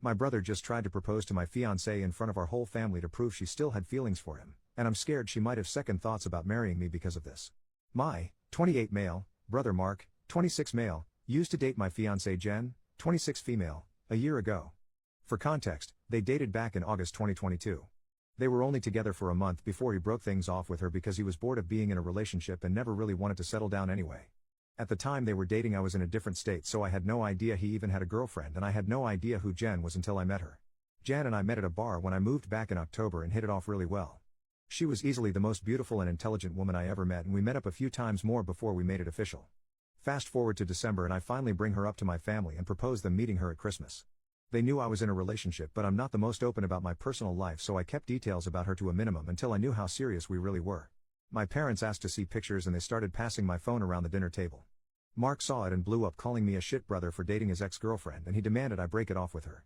My brother just tried to propose to my fiancée in front of our whole family to prove she still had feelings for him, and I'm scared she might have second thoughts about marrying me because of this. My 28 male brother Mark, 26 male, used to date my fiancée Jen, 26 female, a year ago. For context, they dated back in August 2022. They were only together for a month before he broke things off with her because he was bored of being in a relationship and never really wanted to settle down anyway. At the time they were dating I was in a different state, so I had no idea he even had a girlfriend, and I had no idea who Jen was until I met her. Jen and I met at a bar when I moved back in October and hit it off really well. She was easily the most beautiful and intelligent woman I ever met, and we met up a few times more before we made it official. Fast forward to December and I finally bring her up to my family and propose them meeting her at Christmas. They knew I was in a relationship, but I'm not the most open about my personal life, so I kept details about her to a minimum until I knew how serious we really were. My parents asked to see pictures and they started passing my phone around the dinner table. Mark saw it and blew up, calling me a shit brother for dating his ex-girlfriend, and he demanded I break it off with her.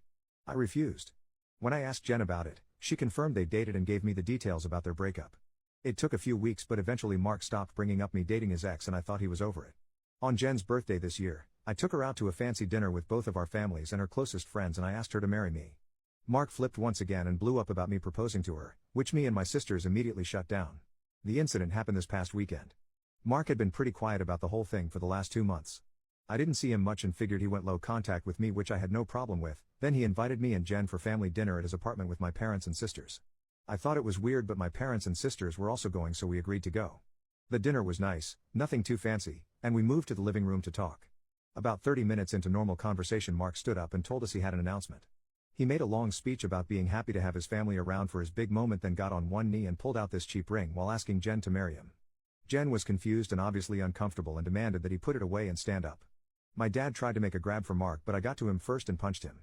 I refused. When I asked Jen about it, she confirmed they dated and gave me the details about their breakup. It took a few weeks, but eventually Mark stopped bringing up me dating his ex and I thought he was over it. On Jen's birthday this year, I took her out to a fancy dinner with both of our families and her closest friends, and I asked her to marry me. Mark flipped once again and blew up about me proposing to her, which me and my sisters immediately shut down. The incident happened this past weekend. Mark had been pretty quiet about the whole thing for the last 2 months. I didn't see him much and figured he went low contact with me, which I had no problem with. Then he invited me and Jen for family dinner at his apartment with my parents and sisters. I thought it was weird, but my parents and sisters were also going, so we agreed to go. The dinner was nice, nothing too fancy, and we moved to the living room to talk. About 30 minutes into normal conversation, Mark stood up and told us he had an announcement. He made a long speech about being happy to have his family around for his big moment, then got on one knee and pulled out this cheap ring while asking Jen to marry him. Jen was confused and obviously uncomfortable and demanded that he put it away and stand up. My dad tried to make a grab for Mark, but I got to him first and punched him.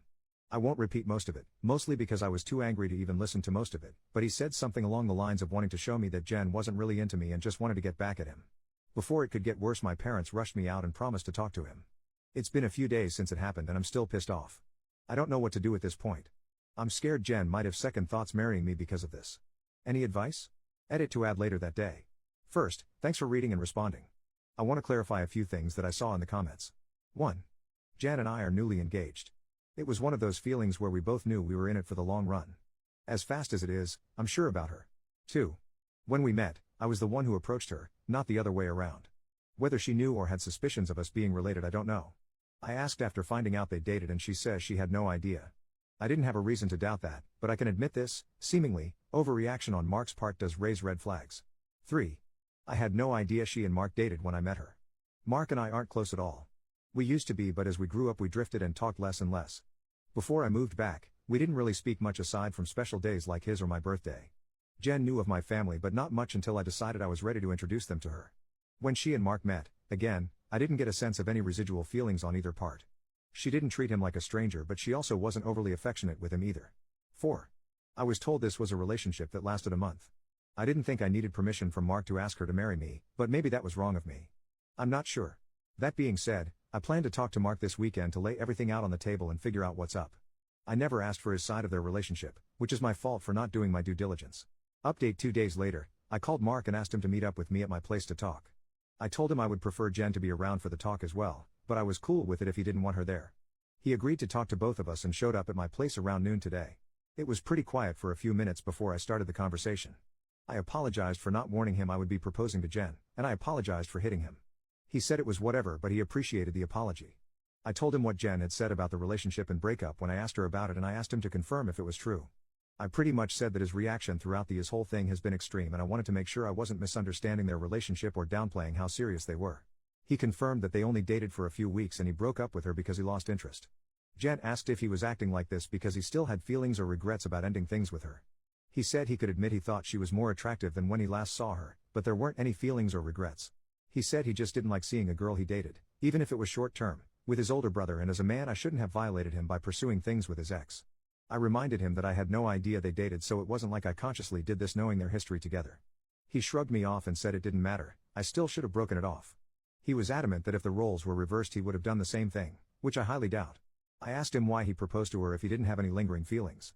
I won't repeat most of it, mostly because I was too angry to even listen to most of it, but he said something along the lines of wanting to show me that Jen wasn't really into me and just wanted to get back at him. Before it could get worse, my parents rushed me out and promised to talk to him. It's been a few days since it happened and I'm still pissed off. I don't know what to do at this point. I'm scared Jen might have second thoughts marrying me because of this. Any advice? Edit to add later that day. First, thanks for reading and responding. I want to clarify a few things that I saw in the comments. 1. Jen and I are newly engaged. It was one of those feelings where we both knew we were in it for the long run. As fast as it is, I'm sure about her. 2. When we met, I was the one who approached her, not the other way around. Whether she knew or had suspicions of us being related, I don't know. I asked after finding out they dated and she says she had no idea. I didn't have a reason to doubt that, but I can admit this, seemingly, overreaction on Mark's part does raise red flags. 3. I had no idea she and Mark dated when I met her. Mark and I aren't close at all. We used to be, but as we grew up we drifted and talked less and less. Before I moved back, we didn't really speak much aside from special days like his or my birthday. Jen knew of my family but not much until I decided I was ready to introduce them to her. When she and Mark met, again, I didn't get a sense of any residual feelings on either part. She didn't treat him like a stranger, but she also wasn't overly affectionate with him either. 4. I was told this was a relationship that lasted a month. I didn't think I needed permission from Mark to ask her to marry me, but maybe that was wrong of me. I'm not sure. That being said, I plan to talk to Mark this weekend to lay everything out on the table and figure out what's up. I never asked for his side of their relationship, which is my fault for not doing my due diligence. Update 2 days later, I called Mark and asked him to meet up with me at my place to talk. I told him I would prefer Jen to be around for the talk as well, but I was cool with it if he didn't want her there. He agreed to talk to both of us and showed up at my place around noon today. It was pretty quiet for a few minutes before I started the conversation. I apologized for not warning him I would be proposing to Jen, and I apologized for hitting him. He said it was whatever, but he appreciated the apology. I told him what Jen had said about the relationship and breakup when I asked her about it, and I asked him to confirm if it was true. I pretty much said that his reaction throughout his whole thing has been extreme, and I wanted to make sure I wasn't misunderstanding their relationship or downplaying how serious they were. He confirmed that they only dated for a few weeks and he broke up with her because he lost interest. Jen asked if he was acting like this because he still had feelings or regrets about ending things with her. He said he could admit he thought she was more attractive than when he last saw her, but there weren't any feelings or regrets. He said he just didn't like seeing a girl he dated, even if it was short term, with his older brother, and as a man I shouldn't have violated him by pursuing things with his ex. I reminded him that I had no idea they dated, so it wasn't like I consciously did this knowing their history together. He shrugged me off and said it didn't matter, I still should have broken it off. He was adamant that if the roles were reversed he would have done the same thing, which I highly doubt. I asked him why he proposed to her if he didn't have any lingering feelings.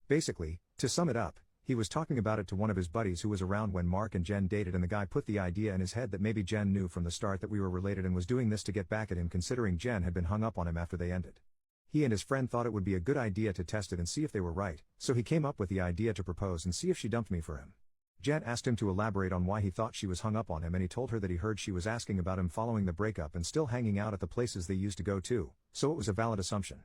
Basically, to sum it up, he was talking about it to one of his buddies who was around when Mark and Jen dated, and the guy put the idea in his head that maybe Jen knew from the start that we were related and was doing this to get back at him, considering Jen had been hung up on him after they ended. He and his friend thought it would be a good idea to test it and see if they were right, so he came up with the idea to propose and see if she dumped me for him. Jen asked him to elaborate on why he thought she was hung up on him, and he told her that he heard she was asking about him following the breakup and still hanging out at the places they used to go to, so it was a valid assumption.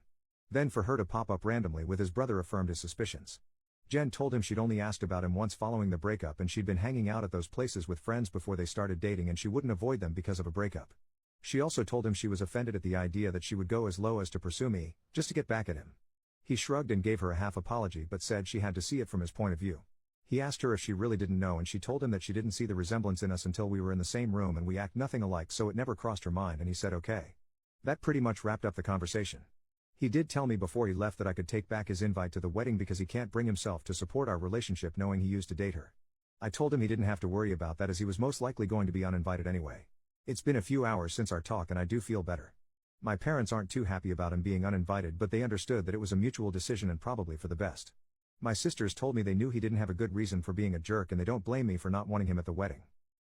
Then for her to pop up randomly with his brother affirmed his suspicions. Jen told him she'd only asked about him once following the breakup and she'd been hanging out at those places with friends before they started dating and she wouldn't avoid them because of a breakup. She also told him she was offended at the idea that she would go as low as to pursue me, just to get back at him. He shrugged and gave her a half apology but said she had to see it from his point of view. He asked her if she really didn't know and she told him that she didn't see the resemblance in us until we were in the same room and we act nothing alike, so it never crossed her mind, and he said okay. That pretty much wrapped up the conversation. He did tell me before he left that I could take back his invite to the wedding because he can't bring himself to support our relationship knowing he used to date her. I told him he didn't have to worry about that as he was most likely going to be uninvited anyway. It's been a few hours since our talk and I do feel better. My parents aren't too happy about him being uninvited, but they understood that it was a mutual decision and probably for the best. My sisters told me they knew he didn't have a good reason for being a jerk and they don't blame me for not wanting him at the wedding.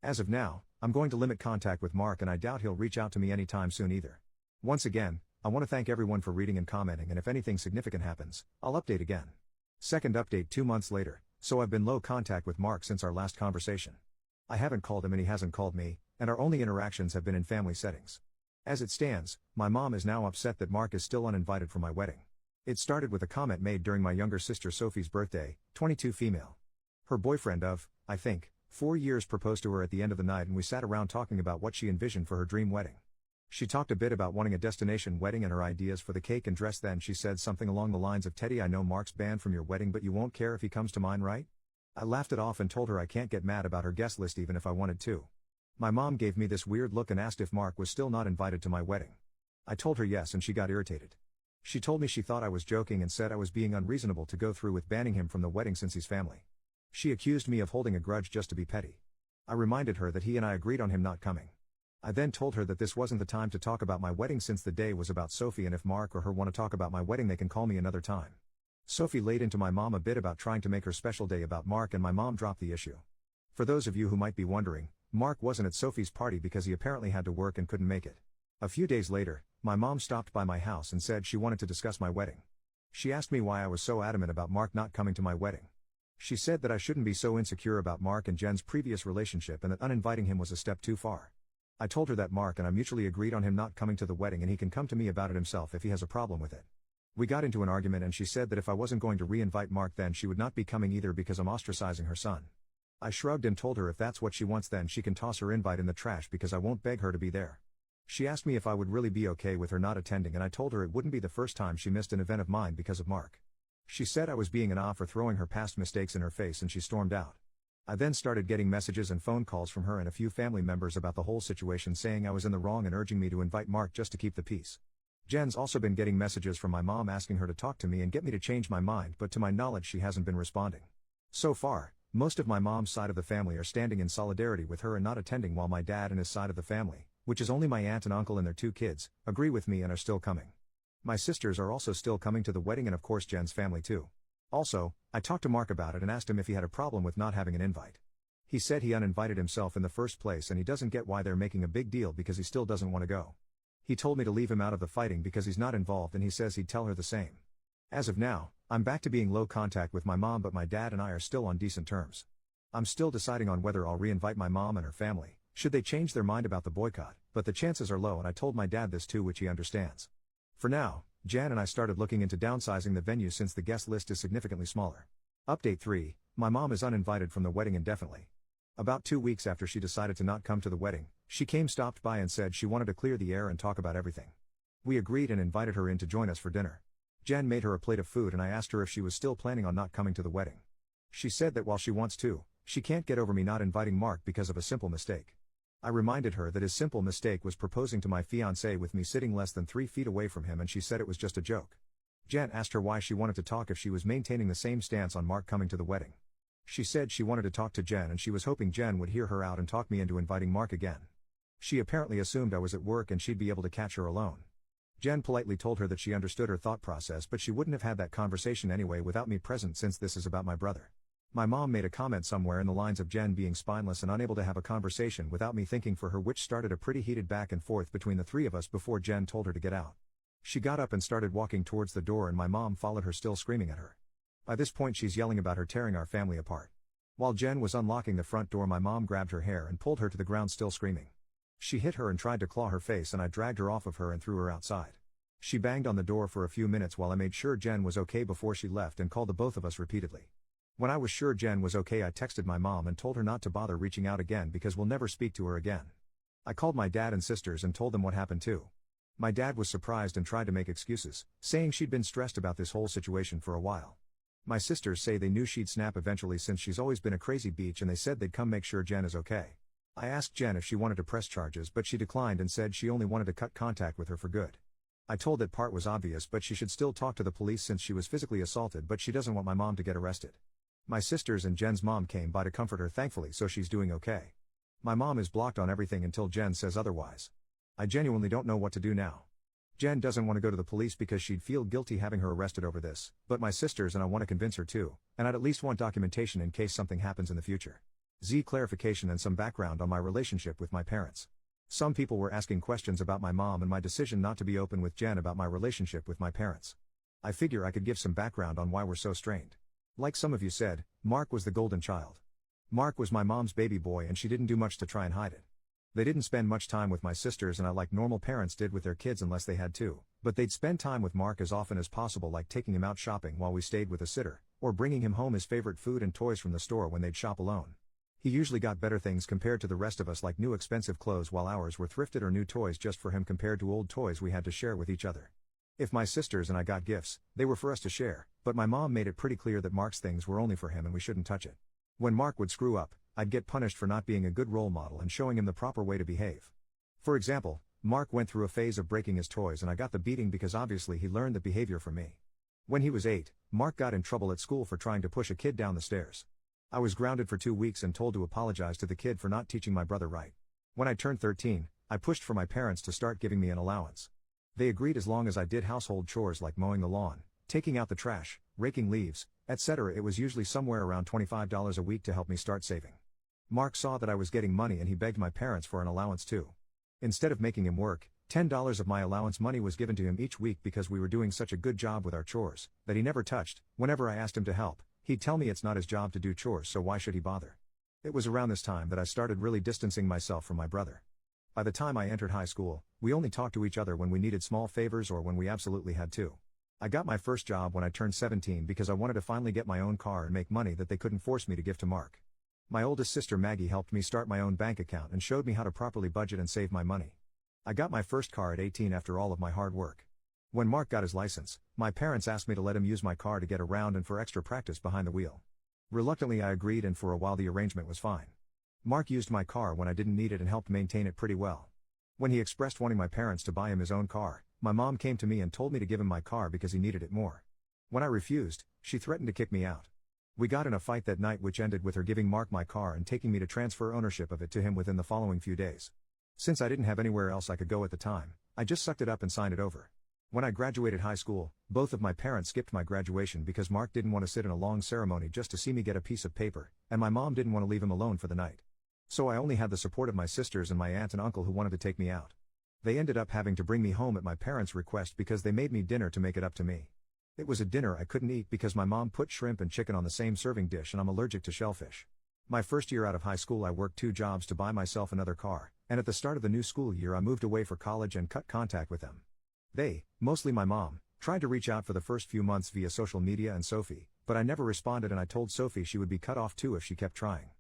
As of now, I'm going to limit contact with Mark and I doubt he'll reach out to me anytime soon either. Once again, I want to thank everyone for reading and commenting, and if anything significant happens, I'll update again. Second update 2 months later, so I've been low contact with Mark since our last conversation. I haven't called him and he hasn't called me, and our only interactions have been in family settings. As it stands, my mom is now upset that Mark is still uninvited for my wedding. It started with a comment made during my younger sister Sophie's birthday, 22 female. Her boyfriend of, I think, 4 years proposed to her at the end of the night and we sat around talking about what she envisioned for her dream wedding. She talked a bit about wanting a destination wedding and her ideas for the cake and dress. Then she said something along the lines of, "Teddy, I know Mark's banned from your wedding but you won't care if he comes to mine, right?" I laughed it off and told her I can't get mad about her guest list even if I wanted to. My mom gave me this weird look and asked if Mark was still not invited to my wedding. I told her yes and she got irritated. She told me she thought I was joking and said I was being unreasonable to go through with banning him from the wedding since he's family. She accused me of holding a grudge just to be petty. I reminded her that he and I agreed on him not coming. I then told her that this wasn't the time to talk about my wedding since the day was about Sophie, and if Mark or her want to talk about my wedding they can call me another time. Sophie laid into my mom a bit about trying to make her special day about Mark and my mom dropped the issue. For those of you who might be wondering, Mark wasn't at Sophie's party because he apparently had to work and couldn't make it. A few days later, my mom stopped by my house and said she wanted to discuss my wedding. She asked me why I was so adamant about Mark not coming to my wedding. She said that I shouldn't be so insecure about Mark and Jen's previous relationship and that uninviting him was a step too far. I told her that Mark and I mutually agreed on him not coming to the wedding and he can come to me about it himself if he has a problem with it. We got into an argument and she said that if I wasn't going to re-invite Mark then she would not be coming either because I'm ostracizing her son. I shrugged and told her if that's what she wants then she can toss her invite in the trash because I won't beg her to be there. She asked me if I would really be okay with her not attending and I told her it wouldn't be the first time she missed an event of mine because of Mark. She said I was being an off for throwing her past mistakes in her face and she stormed out. I then started getting messages and phone calls from her and a few family members about the whole situation saying I was in the wrong and urging me to invite Mark just to keep the peace. Jen's also been getting messages from my mom asking her to talk to me and get me to change my mind, but to my knowledge she hasn't been responding. So far, most of my mom's side of the family are standing in solidarity with her and not attending, while my dad and his side of the family, which is only my aunt and uncle and their 2 kids, agree with me and are still coming. My sisters are also still coming to the wedding and of course Jen's family too. Also, I talked to Mark about it and asked him if he had a problem with not having an invite. He said he uninvited himself in the first place and he doesn't get why they're making a big deal because he still doesn't want to go. He told me to leave him out of the fighting because he's not involved and he says he'd tell her the same. As of now, I'm back to being low contact with my mom, but my dad and I are still on decent terms. I'm still deciding on whether I'll re-invite my mom and her family, should they change their mind about the boycott, but the chances are low and I told my dad this too, which he understands. For now, Jan and I started looking into downsizing the venue since the guest list is significantly smaller. Update 3, my mom is uninvited from the wedding indefinitely. About 2 weeks after she decided to not come to the wedding, she stopped by and said she wanted to clear the air and talk about everything. We agreed and invited her in to join us for dinner. Jan made her a plate of food and I asked her if she was still planning on not coming to the wedding. She said that while she wants to, she can't get over me not inviting Mark because of a simple mistake. I reminded her that his simple mistake was proposing to my fiancée with me sitting less than 3 feet away from him and she said it was just a joke. Jan asked her why she wanted to talk if she was maintaining the same stance on Mark coming to the wedding. She said she wanted to talk to Jen and she was hoping Jen would hear her out and talk me into inviting Mark again. She apparently assumed I was at work and she'd be able to catch her alone. Jen politely told her that she understood her thought process but she wouldn't have had that conversation anyway without me present since this is about my brother. My mom made a comment somewhere in the lines of Jen being spineless and unable to have a conversation without me thinking for her, which started a pretty heated back and forth between the 3 of us before Jen told her to get out. She got up and started walking towards the door and my mom followed her still screaming at her. By this point she's yelling about her tearing our family apart. While Jen was unlocking the front door my mom grabbed her hair and pulled her to the ground still screaming. She hit her and tried to claw her face and I dragged her off of her and threw her outside. She banged on the door for a few minutes while I made sure Jen was okay before she left and called the both of us repeatedly. When I was sure Jen was okay I texted my mom and told her not to bother reaching out again because we'll never speak to her again. I called my dad and sisters and told them what happened too. My dad was surprised and tried to make excuses, saying she'd been stressed about this whole situation for a while. My sisters say they knew she'd snap eventually since she's always been a crazy beach and they said they'd come make sure Jen is okay. I asked Jen if she wanted to press charges but she declined and said she only wanted to cut contact with her for good. I told that part was obvious but she should still talk to the police since she was physically assaulted but she doesn't want my mom to get arrested. My sisters and Jen's mom came by to comfort her thankfully so she's doing okay. My mom is blocked on everything until Jen says otherwise. I genuinely don't know what to do now. Jen doesn't want to go to the police because she'd feel guilty having her arrested over this, but my sisters and I want to convince her too, and I'd at least want documentation in case something happens in the future. Clarification and some background on my relationship with my parents. Some people were asking questions about my mom and my decision not to be open with Jen about my relationship with my parents. I figure I could give some background on why we're so strained. Like some of you said, Mark was the golden child. Mark was my mom's baby boy and she didn't do much to try and hide it. They didn't spend much time with my sisters and I like normal parents did with their kids unless they had to, but they'd spend time with Mark as often as possible like taking him out shopping while we stayed with a sitter, or bringing him home his favorite food and toys from the store when they'd shop alone. He usually got better things compared to the rest of us like new expensive clothes while ours were thrifted or new toys just for him compared to old toys we had to share with each other. If my sisters and I got gifts, they were for us to share, but my mom made it pretty clear that Mark's things were only for him and we shouldn't touch it. When Mark would screw up, I'd get punished for not being a good role model and showing him the proper way to behave. For example, Mark went through a phase of breaking his toys and I got the beating because obviously he learned the behavior from me. When he was 8, Mark got in trouble at school for trying to push a kid down the stairs. I was grounded for 2 weeks and told to apologize to the kid for not teaching my brother right. When I turned 13, I pushed for my parents to start giving me an allowance. They agreed as long as I did household chores like mowing the lawn, taking out the trash, raking leaves, etc. It was usually somewhere around $25 a week to help me start saving. Mark saw that I was getting money and he begged my parents for an allowance too. Instead of making him work, $10 of my allowance money was given to him each week because we were doing such a good job with our chores, that he never touched. Whenever I asked him to help, he'd tell me it's not his job to do chores so why should he bother. It was around this time that I started really distancing myself from my brother. By the time I entered high school, we only talked to each other when we needed small favors or when we absolutely had to. I got my first job when I turned 17 because I wanted to finally get my own car and make money that they couldn't force me to give to Mark. My oldest sister Maggie helped me start my own bank account and showed me how to properly budget and save my money. I got my first car at 18 after all of my hard work. When Mark got his license, my parents asked me to let him use my car to get around and for extra practice behind the wheel. Reluctantly I agreed and for a while the arrangement was fine. Mark used my car when I didn't need it and helped maintain it pretty well. When he expressed wanting my parents to buy him his own car, my mom came to me and told me to give him my car because he needed it more. When I refused, she threatened to kick me out. We got in a fight that night which ended with her giving Mark my car and taking me to transfer ownership of it to him within the following few days. Since I didn't have anywhere else I could go at the time, I just sucked it up and signed it over. When I graduated high school, both of my parents skipped my graduation because Mark didn't want to sit in a long ceremony just to see me get a piece of paper, and my mom didn't want to leave him alone for the night. So I only had the support of my sisters and my aunt and uncle who wanted to take me out. They ended up having to bring me home at my parents' request because they made me dinner to make it up to me. It was a dinner I couldn't eat because my mom put shrimp and chicken on the same serving dish and I'm allergic to shellfish. My first year out of high school I worked 2 jobs to buy myself another car, and at the start of the new school year I moved away for college and cut contact with them. They, mostly my mom, tried to reach out for the first few months via social media and Sophie, but I never responded and I told Sophie she would be cut off too if she kept trying.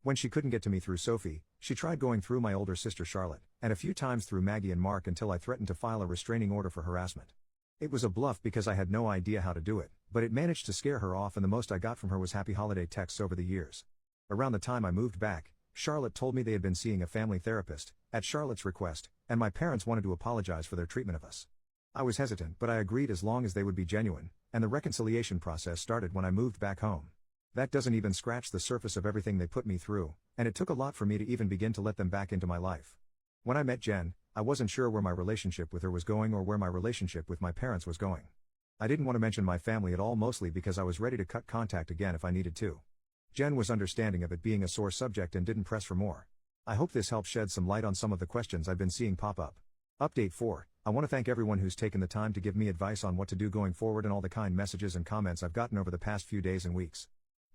When she couldn't get to me through Sophie, she tried going through my older sister Charlotte, and a few times through Maggie and Mark until I threatened to file a restraining order for harassment. It was a bluff because I had no idea how to do it, but it managed to scare her off and the most I got from her was happy holiday texts over the years. Around the time I moved back, Charlotte told me they had been seeing a family therapist, at Charlotte's request, and my parents wanted to apologize for their treatment of us. I was hesitant but I agreed as long as they would be genuine, and the reconciliation process started when I moved back home. That doesn't even scratch the surface of everything they put me through, and it took a lot for me to even begin to let them back into my life. When I met Jen, I wasn't sure where my relationship with her was going or where my relationship with my parents was going. I didn't want to mention my family at all mostly because I was ready to cut contact again if I needed to. Jen was understanding of it being a sore subject and didn't press for more. I hope this helps shed some light on some of the questions I've been seeing pop up. Update 4. I want to thank everyone who's taken the time to give me advice on what to do going forward and all the kind messages and comments I've gotten over the past few days and weeks.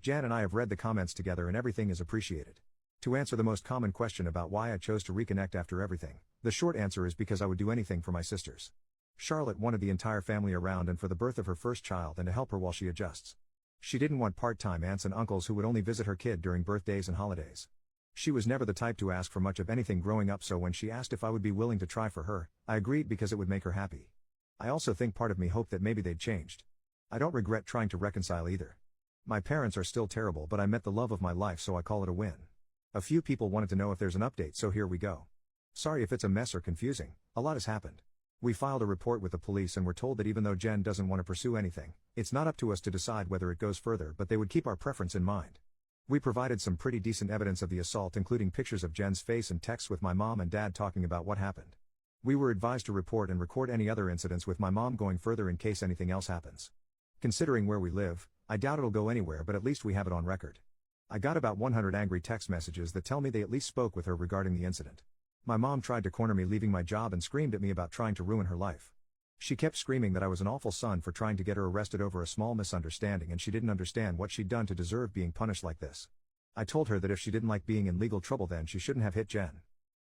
Jan and I have read the comments together and everything is appreciated. To answer the most common question about why I chose to reconnect after everything, the short answer is because I would do anything for my sisters. Charlotte wanted the entire family around and for the birth of her first child and to help her while she adjusts. She didn't want part-time aunts and uncles who would only visit her kid during birthdays and holidays. She was never the type to ask for much of anything growing up, so when she asked if I would be willing to try for her, I agreed because it would make her happy. I also think part of me hoped that maybe they'd changed. I don't regret trying to reconcile either. My parents are still terrible, but I met the love of my life, so I call it a win. A few people wanted to know if there's an update, so here we go. Sorry if it's a mess or confusing, a lot has happened. We filed a report with the police and were told that even though Jen doesn't want to pursue anything, it's not up to us to decide whether it goes further, but they would keep our preference in mind. We provided some pretty decent evidence of the assault, including pictures of Jen's face and texts with my mom and dad talking about what happened. We were advised to report and record any other incidents with my mom going further in case anything else happens. Considering where we live, I doubt it'll go anywhere, but at least we have it on record. I got about 100 angry text messages that tell me they at least spoke with her regarding the incident. My mom tried to corner me leaving my job and screamed at me about trying to ruin her life. She kept screaming that I was an awful son for trying to get her arrested over a small misunderstanding, and she didn't understand what she'd done to deserve being punished like this. I told her that if she didn't like being in legal trouble, then she shouldn't have hit Jen.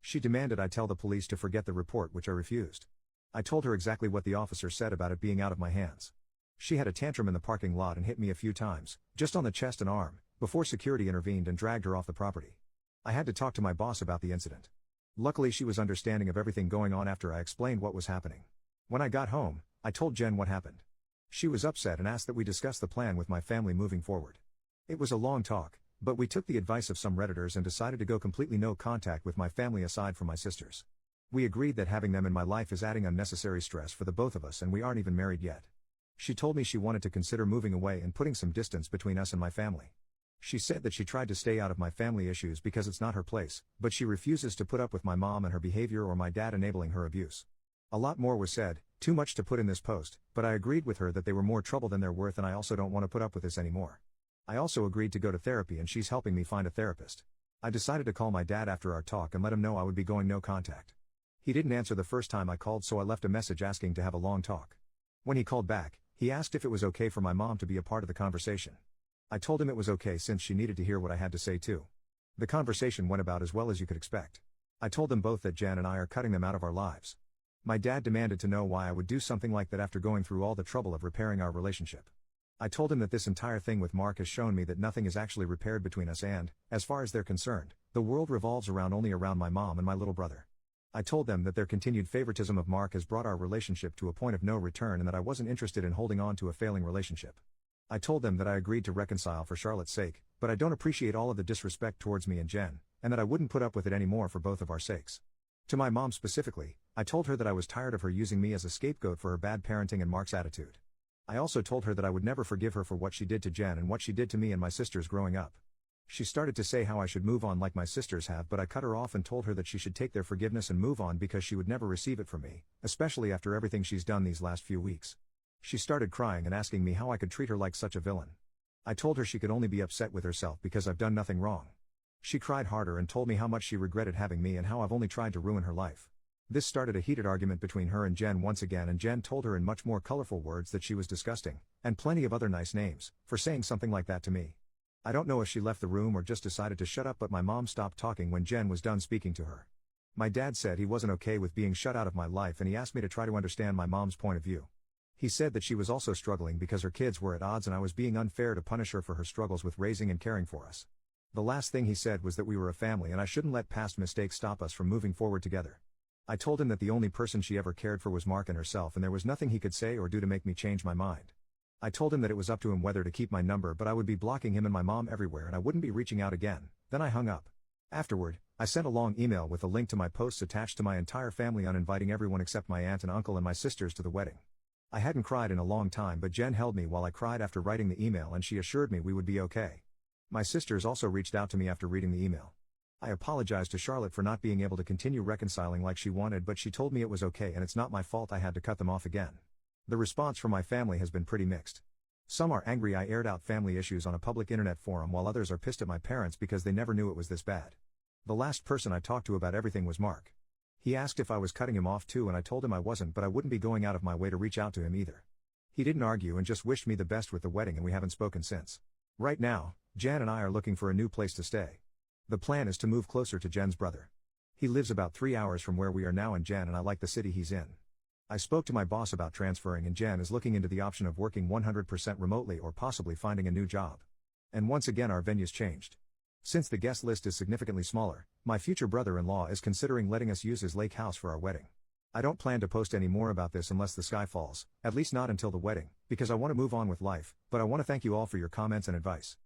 She demanded I tell the police to forget the report, which I refused. I told her exactly what the officer said about it being out of my hands. She had a tantrum in the parking lot and hit me a few times, just on the chest and arm, before security intervened and dragged her off the property. I had to talk to my boss about the incident. Luckily, she was understanding of everything going on after I explained what was happening. When I got home, I told Jen what happened. She was upset and asked that we discuss the plan with my family moving forward. It was a long talk, but we took the advice of some Redditors and decided to go completely no contact with my family aside from my sisters. We agreed that having them in my life is adding unnecessary stress for the both of us, and we aren't even married yet. She told me she wanted to consider moving away and putting some distance between us and my family. She said that she tried to stay out of my family issues because it's not her place, but she refuses to put up with my mom and her behavior or my dad enabling her abuse. A lot more was said, too much to put in this post, but I agreed with her that they were more trouble than they're worth, and I also don't want to put up with this anymore. I also agreed to go to therapy, and she's helping me find a therapist. I decided to call my dad after our talk and let him know I would be going no contact. He didn't answer the first time I called, so I left a message asking to have a long talk. When he called back, he asked if it was okay for my mom to be a part of the conversation. I told him it was okay since she needed to hear what I had to say too. The conversation went about as well as you could expect. I told them both that Jan and I are cutting them out of our lives. My dad demanded to know why I would do something like that after going through all the trouble of repairing our relationship. I told him that this entire thing with Mark has shown me that nothing is actually repaired between us, and, as far as they're concerned, the world revolves only around my mom and my little brother. I told them that their continued favoritism of Mark has brought our relationship to a point of no return and that I wasn't interested in holding on to a failing relationship. I told them that I agreed to reconcile for Charlotte's sake, but I don't appreciate all of the disrespect towards me and Jen, and that I wouldn't put up with it anymore for both of our sakes. To my mom specifically, I told her that I was tired of her using me as a scapegoat for her bad parenting and Mark's attitude. I also told her that I would never forgive her for what she did to Jen and what she did to me and my sisters growing up. She started to say how I should move on like my sisters have, but I cut her off and told her that she should take their forgiveness and move on because she would never receive it from me, especially after everything she's done these last few weeks. She started crying and asking me how I could treat her like such a villain. I told her she could only be upset with herself because I've done nothing wrong. She cried harder and told me how much she regretted having me and how I've only tried to ruin her life. This started a heated argument between her and Jen once again, and Jen told her in much more colorful words that she was disgusting, and plenty of other nice names, for saying something like that to me. I don't know if she left the room or just decided to shut up, but my mom stopped talking when Jen was done speaking to her. My dad said he wasn't okay with being shut out of my life, and he asked me to try to understand my mom's point of view. He said that she was also struggling because her kids were at odds and I was being unfair to punish her for her struggles with raising and caring for us. The last thing he said was that we were a family and I shouldn't let past mistakes stop us from moving forward together. I told him that the only person she ever cared for was Mark and herself, and there was nothing he could say or do to make me change my mind. I told him that it was up to him whether to keep my number, but I would be blocking him and my mom everywhere and I wouldn't be reaching out again. Then I hung up. Afterward, I sent a long email with a link to my posts attached to my entire family on inviting everyone except my aunt and uncle and my sisters to the wedding. I hadn't cried in a long time, but Jen held me while I cried after writing the email, and she assured me we would be okay. My sisters also reached out to me after reading the email. I apologized to Charlotte for not being able to continue reconciling like she wanted, but she told me it was okay and it's not my fault I had to cut them off again. The response from my family has been pretty mixed. Some are angry I aired out family issues on a public internet forum, while others are pissed at my parents because they never knew it was this bad. The last person I talked to about everything was Mark. He asked if I was cutting him off too, and I told him I wasn't, but I wouldn't be going out of my way to reach out to him either. He didn't argue and just wished me the best with the wedding, and we haven't spoken since. Right now, Jan and I are looking for a new place to stay. The plan is to move closer to Jen's brother. He lives about 3 hours from where we are now, and Jan and I like the city he's in. I spoke to my boss about transferring, and Jan is looking into the option of working 100% remotely or possibly finding a new job. And once again our venue's changed. Since the guest list is significantly smaller, my future brother-in-law is considering letting us use his lake house for our wedding. I don't plan to post any more about this unless the sky falls, at least not until the wedding, because I want to move on with life, but I want to thank you all for your comments and advice.